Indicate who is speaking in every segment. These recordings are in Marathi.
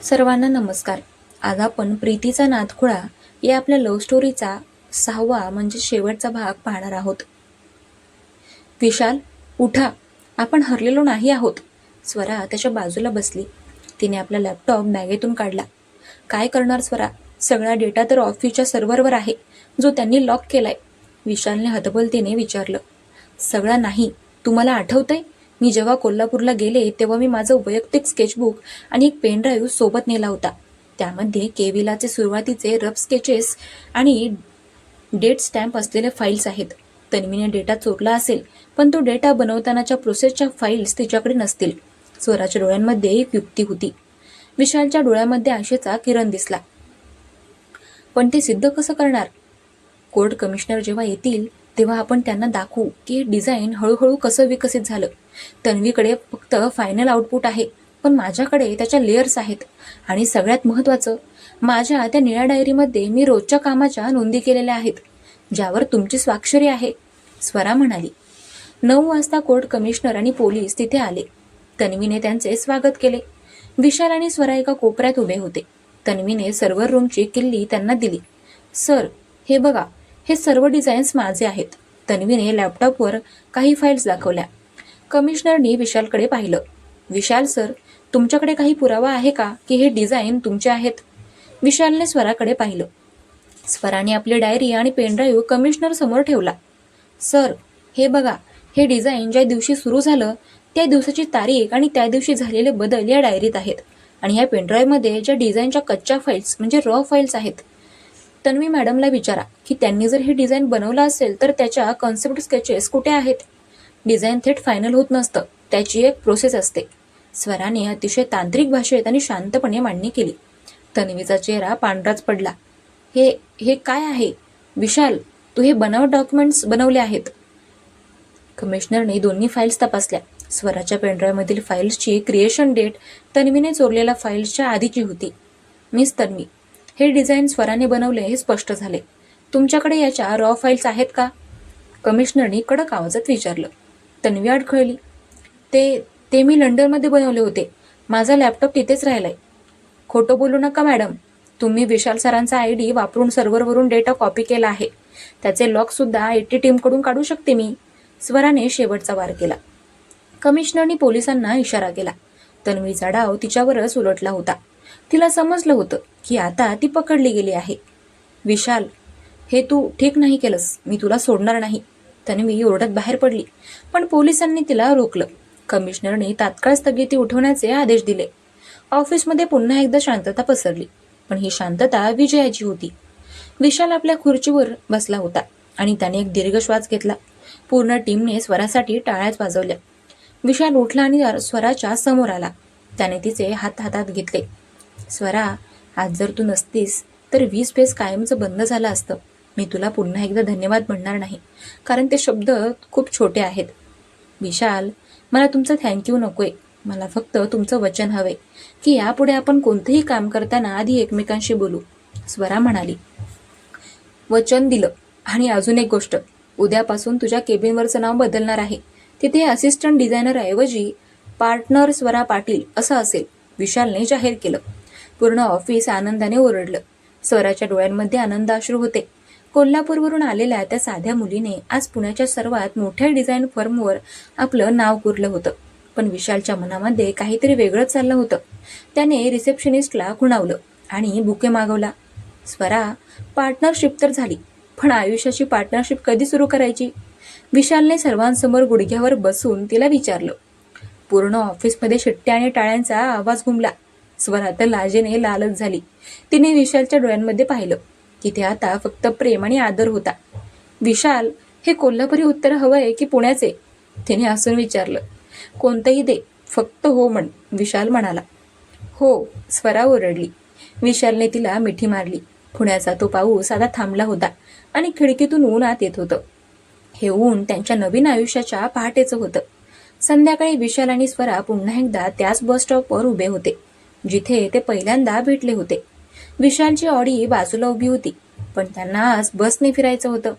Speaker 1: सर्वांना नमस्कार. आज आपण प्रीतीचा नादखुळा या आपल्या लव्ह स्टोरीचा 6वा म्हणजे शेवटचा भाग पाहणार आहोत. विशाल, उठा, आपण हरलेलो नाही आहोत. स्वरा त्याच्या बाजूला बसली. तिने आपला लॅपटॉप बॅगेतून काढला. काय करणार स्वरा? सगळा डेटा तर ऑफिसच्या सर्व्हरवर आहे, जो त्यांनी लॉक केलाय. विशालने हतबलतेने विचारलं. सगळा नाही. तुम्हाला आठवतंय, मी जेव्हा कोल्हापूरला गेले तेव्हा मी माझं वैयक्तिक स्केचबुक आणि एक पेन ड्राईव्ह सोबत नेला होता. त्यामध्ये केविलाचे सुरुवातीचे रफ स्केचेस आणि डेट स्टॅम्प असलेले फाईल्स आहेत. तन्वीने डेटा चोरला असेल, पण तो डेटा बनवतानाच्या प्रोसेसच्या फाईल्स तिच्याकडे नसतील. स्वराच्या डोळ्यांमध्ये एक युक्ती होती. विशालच्या डोळ्यामध्ये आशेचा किरण दिसला. पण ते सिद्ध कसं करणार? कोर्ट कमिशनर जेव्हा येतील तेव्हा आपण त्यांना दाखवू की हे डिझाईन हळूहळू कसं विकसित झालं. तन्वीकडे फक्त फायनल आउटपुट आहे, पण माझ्याकडे त्याच्या लेयर्स आहेत. आणि सगळ्यात महत्त्वाचं, माझ्या त्या निळ्या डायरीमध्ये मी रोजच्या कामाच्या नोंदी केलेल्या आहेत, ज्यावर तुमची स्वाक्षरी आहे, स्वरा म्हणाली. 9 वाजता कोर्ट कमिशनर आणि पोलीस तिथे आले. तन्वीने त्यांचे स्वागत केले. विशाल आणि स्वरा एका कोपऱ्यात उभे होते. तन्वीने सर्व्हर रूमची किल्ली त्यांना दिली. सर, हे बघा, हे सर्व डिझाईन्स माझे आहेत. तन्वीने लॅपटॉपवर काही फाईल्स दाखवल्या. कमिशनरनी विशालकडे पाहिलं. विशाल सर, तुमच्याकडे काही पुरावा आहे का की हे डिझाईन तुमचे आहेत? विशालने स्वराकडे पाहिलं. स्वराने आपली डायरी आणि पेनड्राईव्ह कमिशनर समोर ठेवला. सर, हे बघा, हे डिझाईन ज्या दिवशी सुरू झालं त्या दिवसाची तारीख आणि त्या दिवशी झालेले बदल या डायरीत आहेत. आणि ह्या पेनड्राईव्हमध्ये ज्या डिझाईनच्या कच्च्या फाईल्स म्हणजे रॉ फाईल्स आहेत. तन्वी मॅडमला विचारा की त्यांनी जर हे डिझाईन बनवलं असेल तर त्याच्या कॉन्सेप्ट स्केचेस कुठे आहेत? डिझाईन थेट फायनल होत नसतं, त्याची एक प्रोसेस असते. स्वराने अतिशय तांत्रिक भाषेत आणि शांतपणे मांडणी केली. तन्वीचा चेहरा पांढराच पडला. हे हे काय आहे? विशाल, तू हे बनावट डॉक्युमेंट्स बनवले आहेत. कमिशनरने दोन्ही फाईल्स तपासल्या. स्वराच्या पेनड्राईव्हमधील फाईल्सची क्रिएशन डेट तन्वीने चोरलेल्या फाईल्सच्या आधीची होती. मिस तन्वी, हे डिझाईन स्वराने बनवले हे स्पष्ट झाले. तुमच्याकडे याच्या रॉ फाईल्स आहेत का? कमिशनरनी कडक आवाजात विचारलं. तन्वी अडखळली. ते मी लंडनमध्ये बनवले होते. माझा लॅपटॉप तिथेच राहिलाय. खोटं बोलू नका मॅडम. तुम्ही विशाल सरांचा ID वापरून सर्व्हरवरून डेटा कॉपी केला आहे. त्याचे लॉकसुद्धा IT टीमकडून काढू शकते मी. स्वराने शेवटचा वार केला. कमिशनरनी पोलिसांना इशारा केला. तन्वीचा डाव तिच्यावरच उलटला होता. तिला समजलं होतं की आता ती पकडली गेली आहे. विशाल, हे तू ठीक नाही केलंस. मी तुला सोडणार नाही. तन्वी ओरडत बाहेर पडली, पण पोलिसांनी तिला रोखलं. कमिशनरने तात्काळ स्थगिती उठवण्याचे आदेश दिले. ऑफिसमध्ये पुन्हा एकदा शांतता पसरली, पण ही शांतता विजयाची होती. विशाल आपल्या खुर्चीवर बसला होता आणि त्याने एक दीर्घ श्वास घेतला. पूर्ण टीमने स्वरासाठी टाळ्याच वाजवल्या. विशाल उठला आणि स्वराच्या समोर आला. त्याने तिचे हात हातात घेतले. स्वरा, आज जर तू नसतीस तर 20 पेज कायमचं बंद झालं असतं. मी तुला पुन्हा एकदा धन्यवाद म्हणणार नाही, कारण ते शब्द खूप छोटे आहेत. विशाल, मला तुमचं थँक्यू नकोय. मला फक्त तुमचं वचन हवंय की यापुढे आपण कोणतंही काम करताना आधी एकमेकांशी बोलू, स्वरा म्हणाली. वचन दिलं. आणि अजून एक गोष्ट, उद्यापासून तुझ्या केबिनवरचं नाव बदलणार आहे. तिथे असिस्टंट डिझायनर ऐवजी पार्टनर स्वरा पाटील असं असेल, विशालने जाहीर केलं. पूर्ण ऑफिस आनंदाने ओरडलं. स्वराच्या डोळ्यांमध्ये आनंद अश्रू होते. कोल्हापूरवरून आलेल्या त्या साध्या मुलीने आज पुण्याच्या सर्वात मोठ्या डिझाईन फर्मवर आपलं नाव कोरलं होतं. पण विशालच्या मनामध्ये काहीतरी वेगळंच चाललं होतं. त्याने रिसेप्शनिस्टला खुणावलं आणि बुके मागवला. स्वरा, पार्टनरशिप तर झाली, पण आयुष्याची पार्टनरशिप कधी सुरू करायची? विशालने सर्वांसमोर गुडघ्यावर बसून तिला विचारलं. पूर्ण ऑफिसमध्ये शिट्ट्या आणि टाळ्यांचा आवाज घुमला. स्वरा तर लाजेने लालच झाली. तिने विशालच्या डोळ्यांमध्ये पाहिलं. तिथे आता फक्त प्रेम आणि आदर होता. विशाल, हे कोल्हापुरी उत्तर हवंय की पुण्याचे? तिने हसून विचारलं. कोणतंही दे, फक्त हो म्हण, विशाल म्हणाला. हो, स्वरा ओरडली. विशालने तिला मिठी मारली. पुण्याचा तो पाऊस आता थांबला होता आणि खिडकीतून ऊन आत येत होतं. हे ऊन त्यांच्या नवीन आयुष्याच्या पहाटेचं होतं. संध्याकाळी विशाल आणि स्वरा पुन्हा एकदा त्याच बस स्टॉपवर उभे होते, जिथे ते पहिल्यांदा भेटले होते. विशालची ऑडी बाजूला उभी होती, पण त्यांना आज बसने फिरायचं होतं.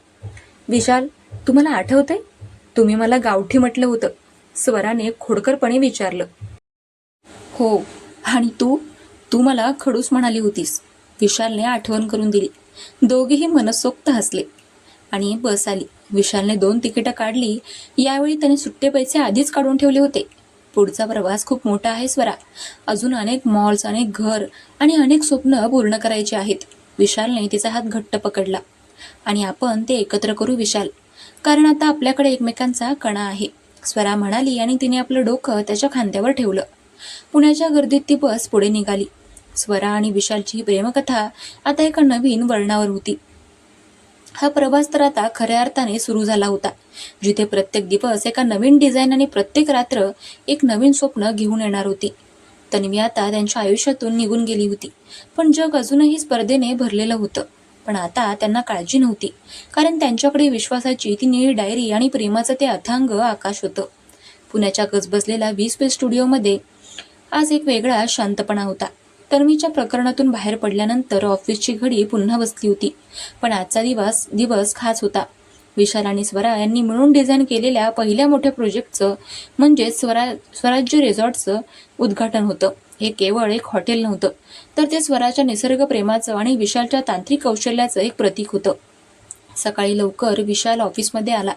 Speaker 1: विशाल, तुम्हाला आठवतंय, तुम्ही मला गावठी म्हटलं होतं, स्वराने खोडकरपणे विचारलं. हो, आणि तू तू मला खडूस म्हणाली होतीस, विशालने आठवण करून दिली. दोघेही मनसोक्त हसले आणि बस आली. विशालने 2 तिकीटं काढली. यावेळी त्याने सुट्टे पैसे आधीच काढून ठेवले होते. पुढचा प्रवास खूप मोठा आहे स्वरा. अजून अनेक मॉल्स, अनेक घर आणि अनेक स्वप्न पूर्ण करायची आहेत. विशालने तिचा हात घट्ट पकडला. आणि आपण ते एकत्र करू विशाल, कारण आता आपल्याकडे एकमेकांचा कणा आहे, स्वरा म्हणाली आणि तिने आपलं डोकं त्याच्या खांद्यावर ठेवलं. पुण्याच्या गर्दीत ती बस पुढे निघाली. स्वरा आणि विशालची ही प्रेमकथा आता एका नवीन वळणावर होती. हा प्रवास तर आता खऱ्या अर्थाने सुरू झाला होता, जिथे प्रत्येक दिवस एका नवीन डिझाईन आणि प्रत्येक रात्र एक नवीन स्वप्न घेऊन येणार होती. तन्वी आता त्यांच्या आयुष्यातून निघून गेली होती, पण जग अजूनही स्पर्धेने भरलेलं होतं. पण आता त्यांना काळजी नव्हती, कारण त्यांच्याकडे विश्वासाची ती निळी डायरी आणि प्रेमाचं ते अथांग आकाश होतं. पुण्याच्या गजबजलेल्या 20 पेज स्टुडिओमध्ये आज एक वेगळा शांतपणा होता. तन्वीच्या प्रकरणातून बाहेर पडल्यानंतर ऑफिसची घडी पुन्हा बसली होती, पण आजचा दिवस खास होता. विशाल आणि स्वरा यांनी मिळून डिझाईन केलेल्या पहिल्या मोठ्या प्रोजेक्टचं म्हणजे स्वराज्य रिसॉर्टचं उद्घाटन होतं. हे केवळ एक हॉटेल नव्हतं, तर ते स्वराच्या निसर्ग प्रेमाचं आणि विशालच्या तांत्रिक कौशल्याचं एक प्रतीक होतं. सकाळी लवकर विशाल ऑफिसमध्ये आला.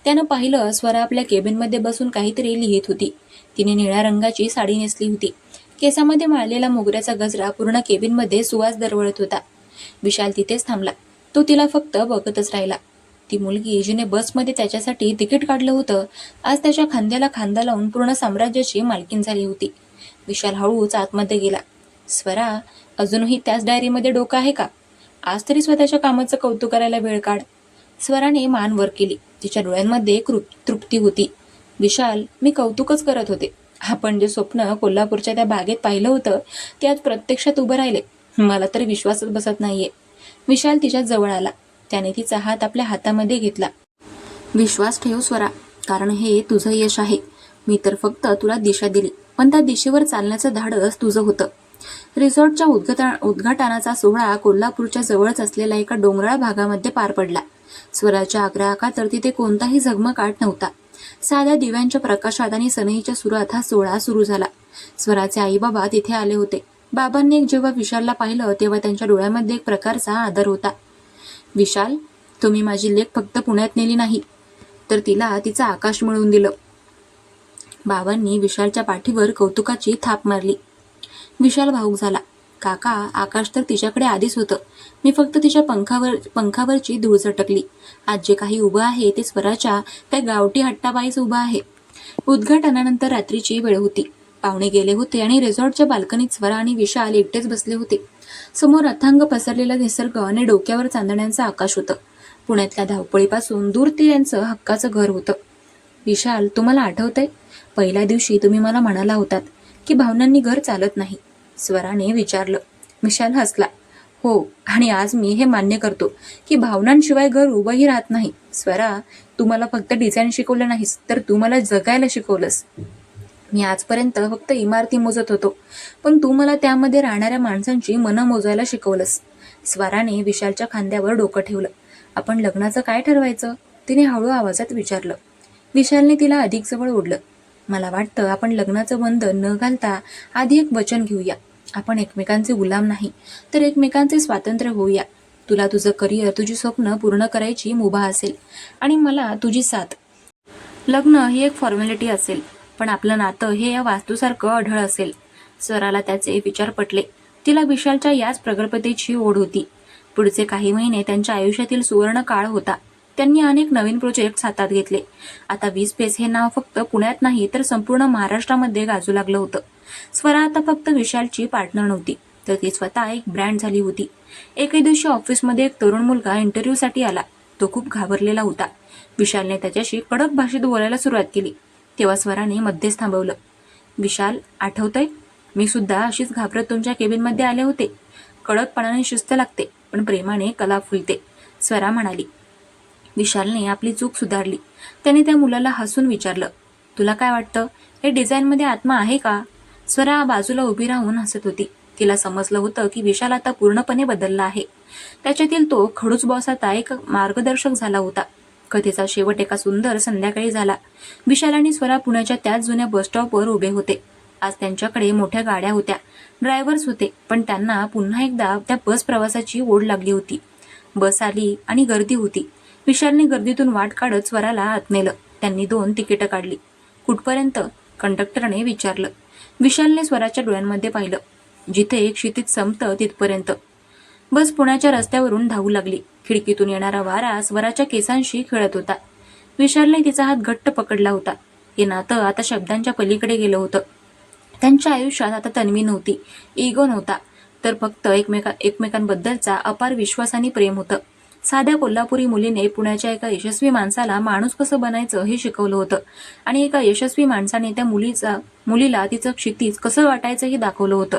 Speaker 1: त्यानं पाहिलं स्वरा आपल्या केबिनमध्ये बसून काहीतरी लिहित होती. तिने निळ्या रंगाची साडी नेसली होती. केसामध्ये माळलेला मोगऱ्याचा गजरा पूर्ण केबिनमध्ये सुवास दरवळत होता. विशाल तिथेच थांबला. तो तिला फक्त बघतच राहिला. ती मुलगी जिने बसमध्ये त्याच्यासाठी तिकीट काढलं होतं, आज त्याच्या खांद्याला खांदा लावून पूर्ण साम्राज्याची मालकीण झाली होती. विशाल हळूच आतमध्ये गेला. स्वरा, अजूनही त्याच डायरीमध्ये डोकं आहे का? आज तरी स्वतःच्या कामाचं कौतुक करायला वेळ काढ. स्वराने मान वर केली. तिच्या डोळ्यांमध्ये तृप्ती होती. विशाल, मी कौतुकच करत होते. आपण जे स्वप्न कोल्हापूरच्या त्या बागेत पाहिलं होतं ते आज प्रत्यक्षात उभं राहिले. मला तरी विश्वासच बसत नाहीये. विशाल तिच्या जवळ आला. त्याने तिचा हात आपल्या हातामध्ये घेतला. विश्वास ठेव स्वरा, कारण हे तुझं यश आहे. मी तर फक्त तुला दिशा दिली, पण त्या दिशेवर चालण्याचं धाडस तुझं होतं. रिसॉर्टच्या उद्घाटनाचा सोहळा कोल्हापूरच्या जवळच असलेल्या एका डोंगराळ भागामध्ये पार पडला. स्वराच्या आग्रहाखातर तिथे कोणताही झगमगाट नव्हता. साध्या दिव्यांच्या प्रकाशात आणि सनईच्या सुरात हा सोहळा सुरू झाला. स्वराचे आई बाबा तिथे आले होते. बाबांनी जेव्हा विशालला पाहिलं तेव्हा त्यांच्या डोळ्यामध्ये एक प्रकारचा आदर होता. विशाल, तुम्ही माझी लेक फक्त पुण्यात नेली नाही, तर तिला तिचं आकाश मिळवून दिलं. बाबांनी विशालच्या पाठीवर कौतुकाची थाप मारली. विशाल भावूक झाला. काका, आकाश तर तिच्याकडे आधीच होतं. मी फक्त तिच्या पंखावरची धूळ झटकली. आज जे काही उभं आहे ते स्वराच्या त्या गावठी हट्टाबाईच उभं आहे. उद्घाटनानंतर रात्रीची वेळ होती. पाहुणे गेले होते आणि रिसॉर्टच्या बाल्कनीत स्वरा आणि विशाल एकटेच बसले होते. समोर अथांग पसरलेला निसर्ग आणि डोक्यावर चांदण्यांचं आकाश होतं. पुण्यातल्या धावपळीपासून दूर ते त्यांचं हक्काचं घर होतं. विशाल, तुम्हाला आठवतंय, पहिल्या दिवशी तुम्ही मला म्हणाला होतात की भावनांनी घर चालत नाही? स्वराने विचारलं. विशाल हसला. हो, आणि आज मी हे मान्य करतो की भावनांशिवाय घर उभंही राहत नाही. स्वरा, तू मला फक्त डिझाईन शिकवलं नाहीस, तर तू मला जगायला शिकवलंस. मी आजपर्यंत फक्त इमारती मोजत होतो, पण तू मला त्यामध्ये राहणाऱ्या माणसांची मनं मोजायला शिकवलंस. स्वराने विशालच्या खांद्यावर डोकं ठेवलं. आपण लग्नाचं काय ठरवायचं? तिने हळू आवाजात विचारलं. विशालने तिला अधिक जवळ ओढलं. मला वाटतं आपण लग्नाचं बंधन न घालता आधी एक वचन घेऊया. आपण एकमेकांचे गुलाम नाही, तर एकमेकांचे स्वातंत्र्य होऊया. तुला तुझं करिअर, तुझी स्वप्न पूर्ण करायची मुभा असेल आणि मला तुझी साथ. लग्न ही एक फॉर्मॅलिटी असेल, पण आपलं नातं हे या वास्तूसारखं अढळ असेल. स्वराला त्याचे विचार पटले. तिला विशालच्या याच प्रगल्भतेची ओढ होती. पुढचे काही महिने त्यांच्या आयुष्यातील सुवर्ण काळ होता. त्यांनी अनेक नवीन प्रोजेक्ट हातात घेतले. आता 20 पेज हे नाव फक्त पुण्यात नाही, तर संपूर्ण महाराष्ट्रामध्ये गाजू लागलं होतं. स्वरा आता फक्त विशालची पार्टनर नव्हती, तर ती स्वतः एक ब्रँड झाली होती. एके दिवशी ऑफिसमध्ये एक तरुण मुलगा इंटरव्ह्यूसाठी आला. तो खूप घाबरलेला होता. विशालने त्याच्याशी कडक भाषेत बोलायला सुरुवात केली. तेव्हा स्वराने मध्येच थांबवलं. विशाल, आठवतंय, मी सुद्धा अशीच घाबरत तुमच्या केबिनमध्ये आले होते. कडकपणाने शिस्त लागते, पण प्रेमाने कला फुलते, स्वरा म्हणाली. विशालने आपली चूक सुधारली. त्याने त्या मुलाला हसून विचारलं, तुला काय वाटतं, हे डिझाईनमध्ये आत्मा आहे का? स्वरा बाजूला उभी राहून हसत होती. तिला समजलं होतं की विशाल आता पूर्णपणे बदलला आहे. त्याच्यातील तो खडूस बॉस आता एक मार्गदर्शक झाला होता. कथेचा शेवट एका सुंदर संध्याकाळी झाला. विशाल आणि स्वरा पुण्याच्या त्याच जुन्या बसस्टॉपवर उभे होते. आज त्यांच्याकडे मोठ्या गाड्या होत्या, ड्रायव्हर्स होते, पण त्यांना पुन्हा एकदा त्या बस प्रवासाची ओढ लागली होती. बस आली आणि गर्दी होती. विशालने गर्दीतून वाट काढत स्वराला आत नेलं. त्यांनी 2 तिकीटं काढली. कुठपर्यंत? कंडक्टरने विचारलं. विशालने स्वराच्या डोळ्यांमध्ये पाहिलं. जिथे एक क्षितिज संपतं तिथपर्यंत. बस पुण्याच्या रस्त्यावरून धावू लागली. खिडकीतून येणारा वारा स्वराच्या केसांशी खेळत होता. विशालने तिचा हात घट्ट पकडला होता. हे नातं आता शब्दांच्या पलीकडे गेलं होतं. त्यांच्या आयुष्यात आता तन्वी नव्हती, इगो नव्हता, तर फक्त एकमेकांबद्दलचा अपार विश्वास आणि प्रेम होतं. साध्या कोल्हापुरी मुलीने पुण्याच्या एका यशस्वी माणसाला माणूस कसं बनायचं हे शिकवलं होतं आणि एका यशस्वी माणसाने त्या मुलीला तिचं क्षितिज कसं वाटायचं हे दाखवलं होतं.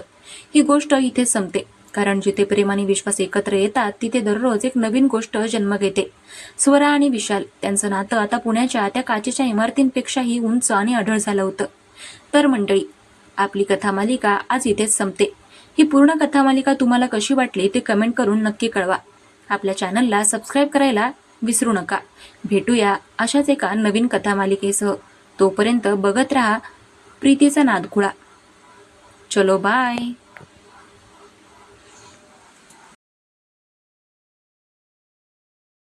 Speaker 1: ही गोष्ट इथेच संपते, कारण जिथे प्रेम आणि विश्वास एकत्र येतात तिथे दररोज एक नवीन गोष्ट जन्म घेते. स्वरा आणि विशाल त्यांचं नातं आता पुण्याच्या त्या काचेच्या इमारतींपेक्षाही उंच आणि अढळ झालं होतं. तर मंडळी, आपली कथामालिका आज इथेच संपते. ही पूर्ण कथामालिका तुम्हाला कशी वाटली ते कमेंट करून नक्की कळवा. आपल्या चॅनलला सबस्क्राईब करायला विसरू नका. भेटूया अशाच एका नवीन कथामालिकेसह. तोपर्यंत बघत राहा प्रीतीचा नादखुळा. चलो बाय.